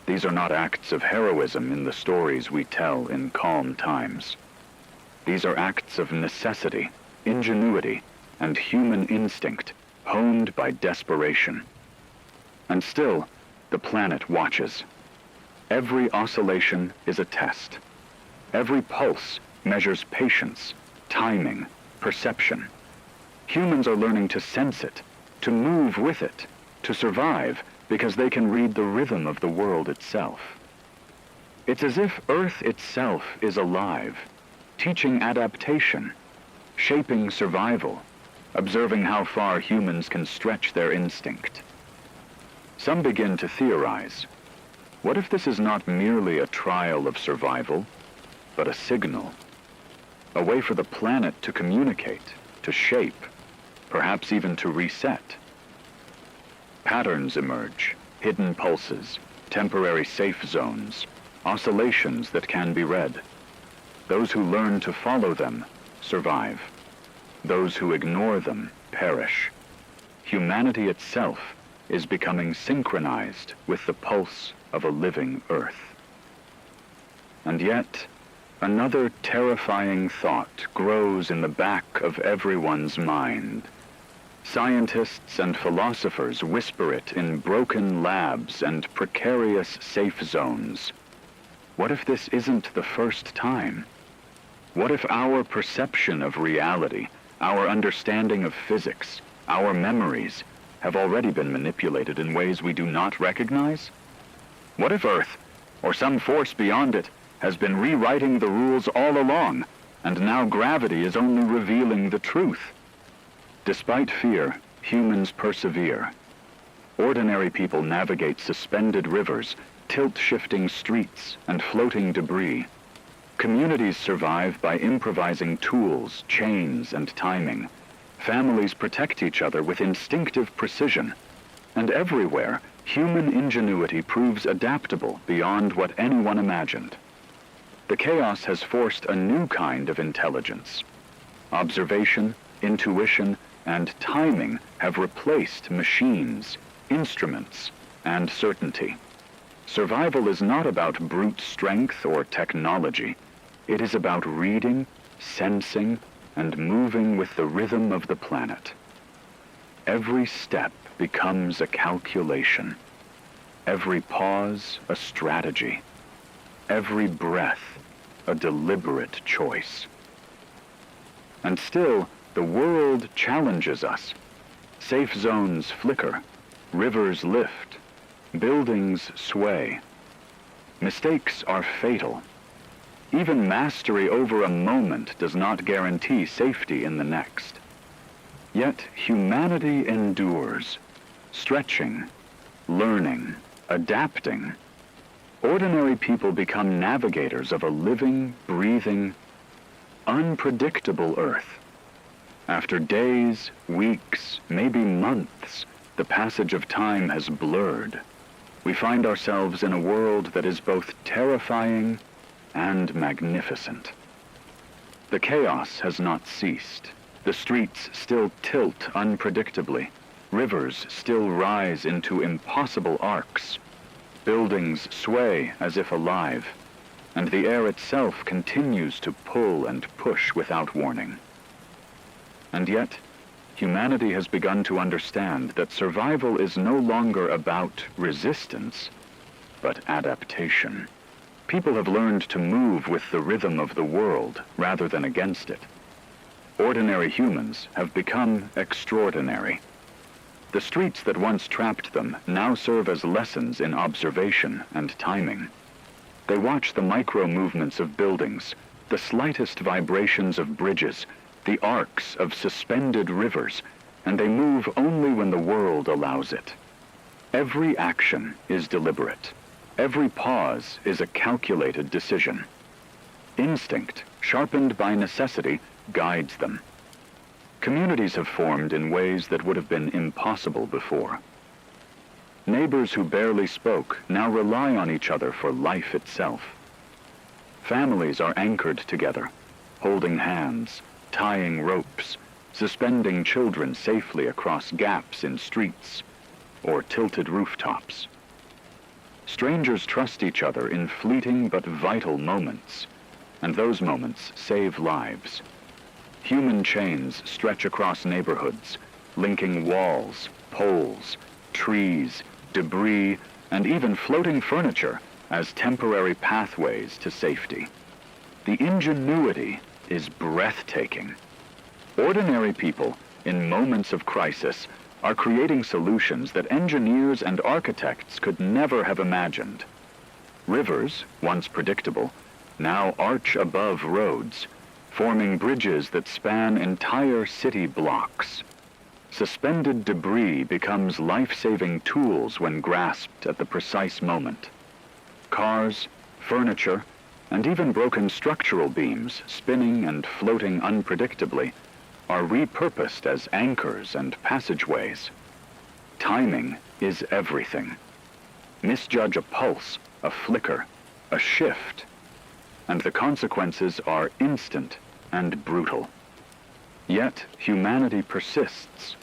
These are not acts of heroism in the stories we tell in calm times. These are acts of necessity, ingenuity, and human instinct, honed by desperation. And still, the planet watches. Every oscillation is a test. Every pulse measures patience, timing, perception. Humans are learning to sense it, to move with it, to survive, because they can read the rhythm of the world itself. It's as if Earth itself is alive, teaching adaptation, shaping survival, observing how far humans can stretch their instinct. Some begin to theorize, what if this is not merely a trial of survival, but a signal? A way for the planet to communicate, to shape, perhaps even to reset. Patterns emerge, hidden pulses, temporary safe zones, oscillations that can be read. Those who learn to follow them survive. Those who ignore them perish. Humanity itself is becoming synchronized with the pulse of a living Earth. And yet, another terrifying thought grows in the back of everyone's mind. Scientists and philosophers whisper it in broken labs and precarious safe zones. What if this isn't the first time? What if our perception of reality, our understanding of physics, our memories, have already been manipulated in ways we do not recognize? What if Earth, or some force beyond it, has been rewriting the rules all along, and now gravity is only revealing the truth? Despite fear, humans persevere. Ordinary people navigate suspended rivers, tilt-shifting streets, and floating debris. Communities survive by improvising tools, chains, and timing. Families protect each other with instinctive precision. And everywhere, human ingenuity proves adaptable beyond what anyone imagined. The chaos has forced a new kind of intelligence. Observation, intuition, and timing have replaced machines, instruments, and certainty. Survival is not about brute strength or technology. It is about reading, sensing, and moving with the rhythm of the planet. Every step becomes a calculation. Every pause, a strategy. Every breath, a deliberate choice. And still, the world challenges us. Safe zones flicker, rivers lift, buildings sway. Mistakes are fatal. Even mastery over a moment does not guarantee safety in the next. Yet humanity endures, stretching, learning, adapting. Ordinary people become navigators of a living, breathing, unpredictable Earth. After days, weeks, maybe months, the passage of time has blurred. We find ourselves in a world that is both terrifying and magnificent. The chaos has not ceased. The streets still tilt unpredictably. Rivers still rise into impossible arcs. Buildings sway as if alive, and the air itself continues to pull and push without warning. And yet, humanity has begun to understand that survival is no longer about resistance, but adaptation. People have learned to move with the rhythm of the world rather than against it. Ordinary humans have become extraordinary. The streets that once trapped them now serve as lessons in observation and timing. They watch the micro-movements of buildings, the slightest vibrations of bridges, the arcs of suspended rivers, and they move only when the world allows it. Every action is deliberate. Every pause is a calculated decision. Instinct, sharpened by necessity, guides them. Communities have formed in ways that would have been impossible before. Neighbors who barely spoke now rely on each other for life itself. Families are anchored together, holding hands, tying ropes, suspending children safely across gaps in streets or tilted rooftops. Strangers trust each other in fleeting but vital moments, and those moments save lives. Human chains stretch across neighborhoods, linking walls, poles, trees, debris, and even floating furniture as temporary pathways to safety. The ingenuity is breathtaking. Ordinary people, in moments of crisis, are creating solutions that engineers and architects could never have imagined. Rivers, once predictable, now arch above roads, forming bridges that span entire city blocks. Suspended debris becomes life-saving tools when grasped at the precise moment. Cars, furniture, and even broken structural beams, spinning and floating unpredictably, are repurposed as anchors and passageways. Timing is everything. Misjudge a pulse, a flicker, a shift, and the consequences are instant and brutal. Yet humanity persists.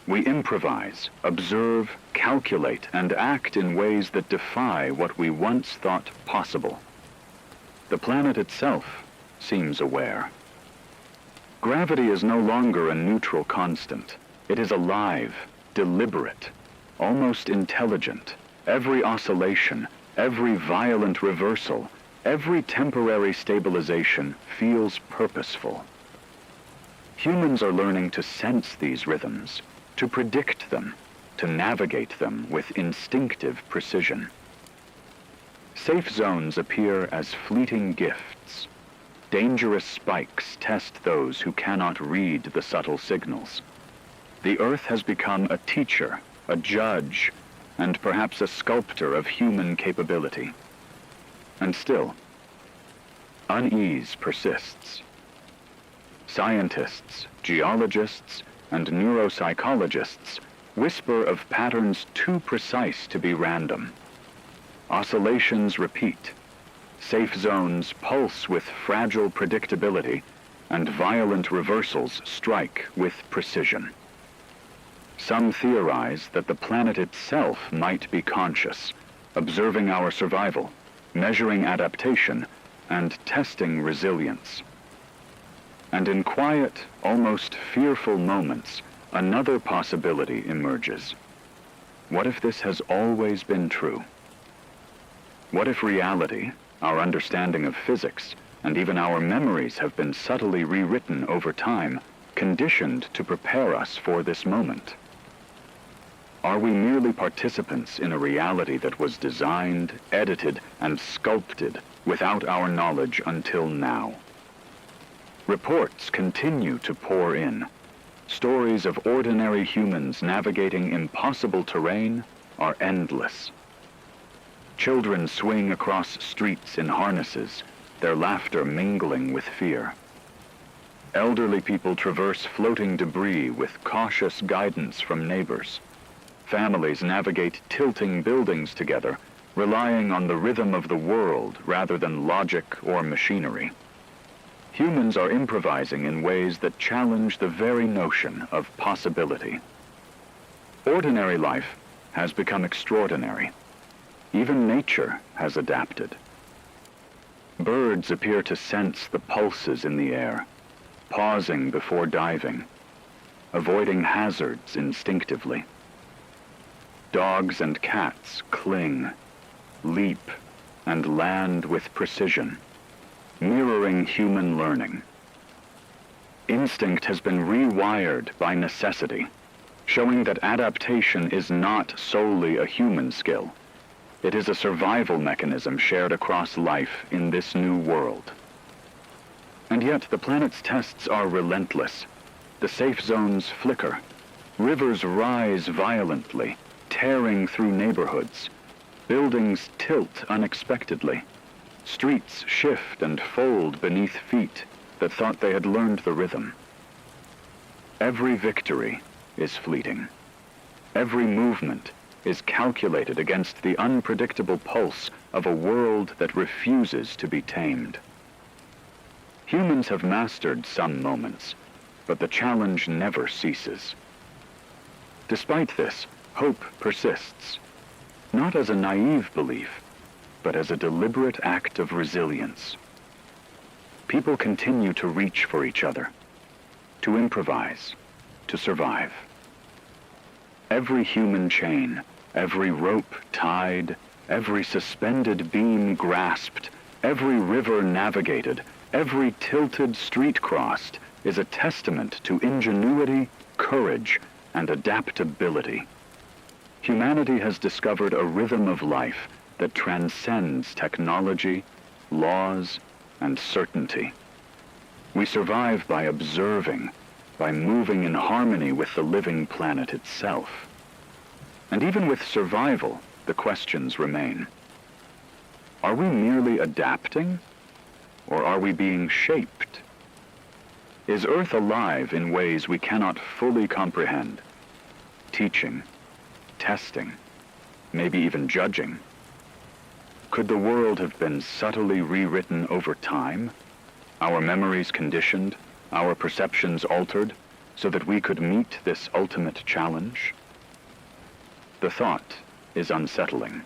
We improvise, observe, calculate, and act in ways that defy what we once thought possible. The planet itself seems aware. Gravity is no longer a neutral constant. It is alive, deliberate, almost intelligent. Every oscillation, every violent reversal, every temporary stabilization feels purposeful. Humans are learning to sense these rhythms, to predict them, to navigate them with instinctive precision. Safe zones appear as fleeting gifts. Dangerous spikes test those who cannot read the subtle signals. The Earth has become a teacher, a judge, and perhaps a sculptor of human capability. And still, unease persists. Scientists, geologists, and neuropsychologists whisper of patterns too precise to be random. Oscillations repeat. Safe zones pulse with fragile predictability, and violent reversals strike with precision. Some theorize that the planet itself might be conscious, observing our survival, measuring adaptation, and testing resilience. And in quiet, almost fearful moments, another possibility emerges. What if this has always been true? What if reality, our understanding of physics, and even our memories have been subtly rewritten over time, conditioned to prepare us for this moment? Are we merely participants in a reality that was designed, edited, and sculpted without our knowledge until now? Reports continue to pour in. Stories of ordinary humans navigating impossible terrain are endless. Children swing across streets in harnesses, their laughter mingling with fear. Elderly people traverse floating debris with cautious guidance from neighbors. Families navigate tilting buildings together, relying on the rhythm of the world rather than logic or machinery. Humans are improvising in ways that challenge the very notion of possibility. Ordinary life has become extraordinary. Even nature has adapted. Birds appear to sense the pulses in the air, pausing before diving, avoiding hazards instinctively. Dogs and cats cling, leap, and land with precision, mirroring human learning. Instinct has been rewired by necessity, showing that adaptation is not solely a human skill. It is a survival mechanism shared across life in this new world. And yet the planet's tests are relentless. The safe zones flicker. Rivers rise violently, tearing through neighborhoods. Buildings tilt unexpectedly. Streets shift and fold beneath feet that thought they had learned the rhythm. Every victory is fleeting. Every movement is calculated against the unpredictable pulse of a world that refuses to be tamed. Humans have mastered some moments, but the challenge never ceases. Despite this, hope persists, not as a naive belief, but as a deliberate act of resilience. People continue to reach for each other, to improvise, to survive. Every human chain, every rope tied, every suspended beam grasped, every river navigated, every tilted street crossed is a testament to ingenuity, courage, and adaptability. Humanity has discovered a rhythm of life that transcends technology, laws, and certainty. We survive by observing, by moving in harmony with the living planet itself. And even with survival, the questions remain. Are we merely adapting, or are we being shaped? Is Earth alive in ways we cannot fully comprehend? Teaching, testing, maybe even judging. Could the world have been subtly rewritten over time? Our memories conditioned, our perceptions altered, so that we could meet this ultimate challenge? The thought is unsettling.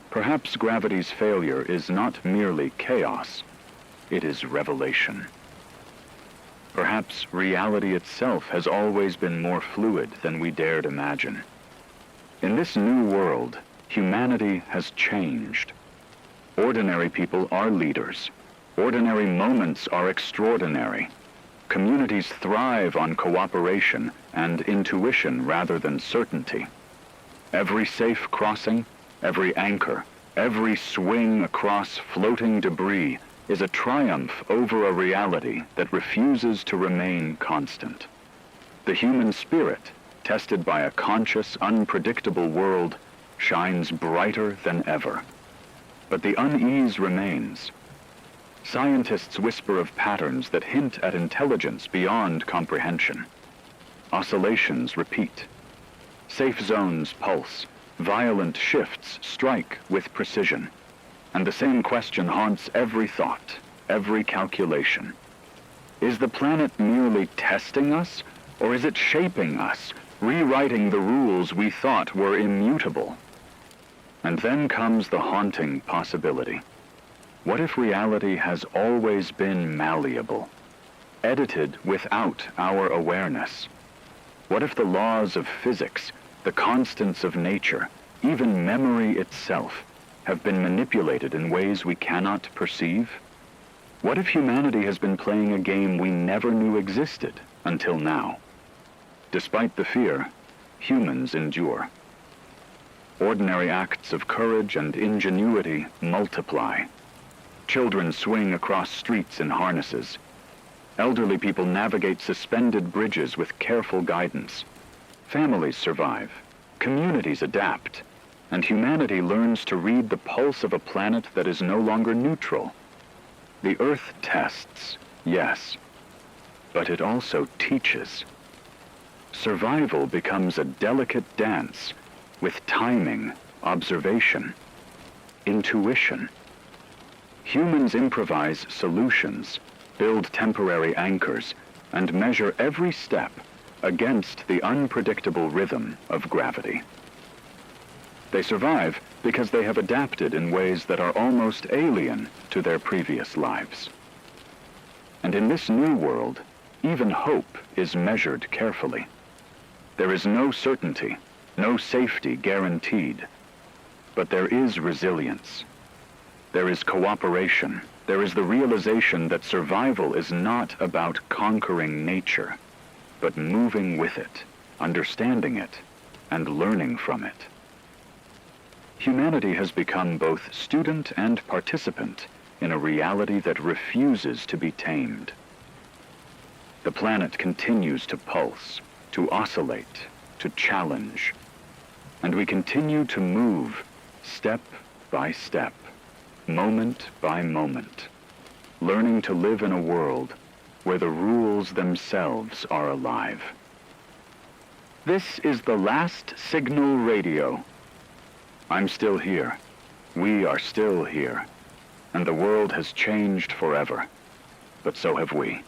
Perhaps gravity's failure is not merely chaos, it is revelation. Perhaps reality itself has always been more fluid than we dared imagine. In this new world, humanity has changed. Ordinary people are leaders. Ordinary moments are extraordinary. Communities thrive on cooperation and intuition rather than certainty. Every safe crossing, every anchor, every swing across floating debris is a triumph over a reality that refuses to remain constant. The human spirit, tested by a conscious, unpredictable world, shines brighter than ever. But the unease remains. Scientists whisper of patterns that hint at intelligence beyond comprehension. Oscillations repeat. Safe zones pulse. Violent shifts strike with precision. And the same question haunts every thought, every calculation. Is the planet merely testing us, or is it shaping us, rewriting the rules we thought were immutable? And then comes the haunting possibility. What if reality has always been malleable, edited without our awareness? What if the laws of physics, the constants of nature, even memory itself, have been manipulated in ways we cannot perceive? What if humanity has been playing a game we never knew existed until now? Despite the fear, humans endure. Ordinary acts of courage and ingenuity multiply. Children swing across streets in harnesses. Elderly people navigate suspended bridges with careful guidance. Families survive. Communities adapt. And humanity learns to read the pulse of a planet that is no longer neutral. The Earth tests, yes, but it also teaches. Survival becomes a delicate dance with timing, observation, intuition. Humans improvise solutions, build temporary anchors, and measure every step against the unpredictable rhythm of gravity. They survive because they have adapted in ways that are almost alien to their previous lives. And in this new world, even hope is measured carefully. There is no certainty, no safety guaranteed, but there is resilience. There is cooperation. There is the realization that survival is not about conquering nature, but moving with it, understanding it, and learning from it. Humanity has become both student and participant in a reality that refuses to be tamed. The planet continues to pulse, to oscillate, to challenge, and we continue to move step by step, moment by moment, learning to live in a world where the rules themselves are alive. This is the last signal radio. I'm still here. We are still here. And the world has changed forever. But so have we.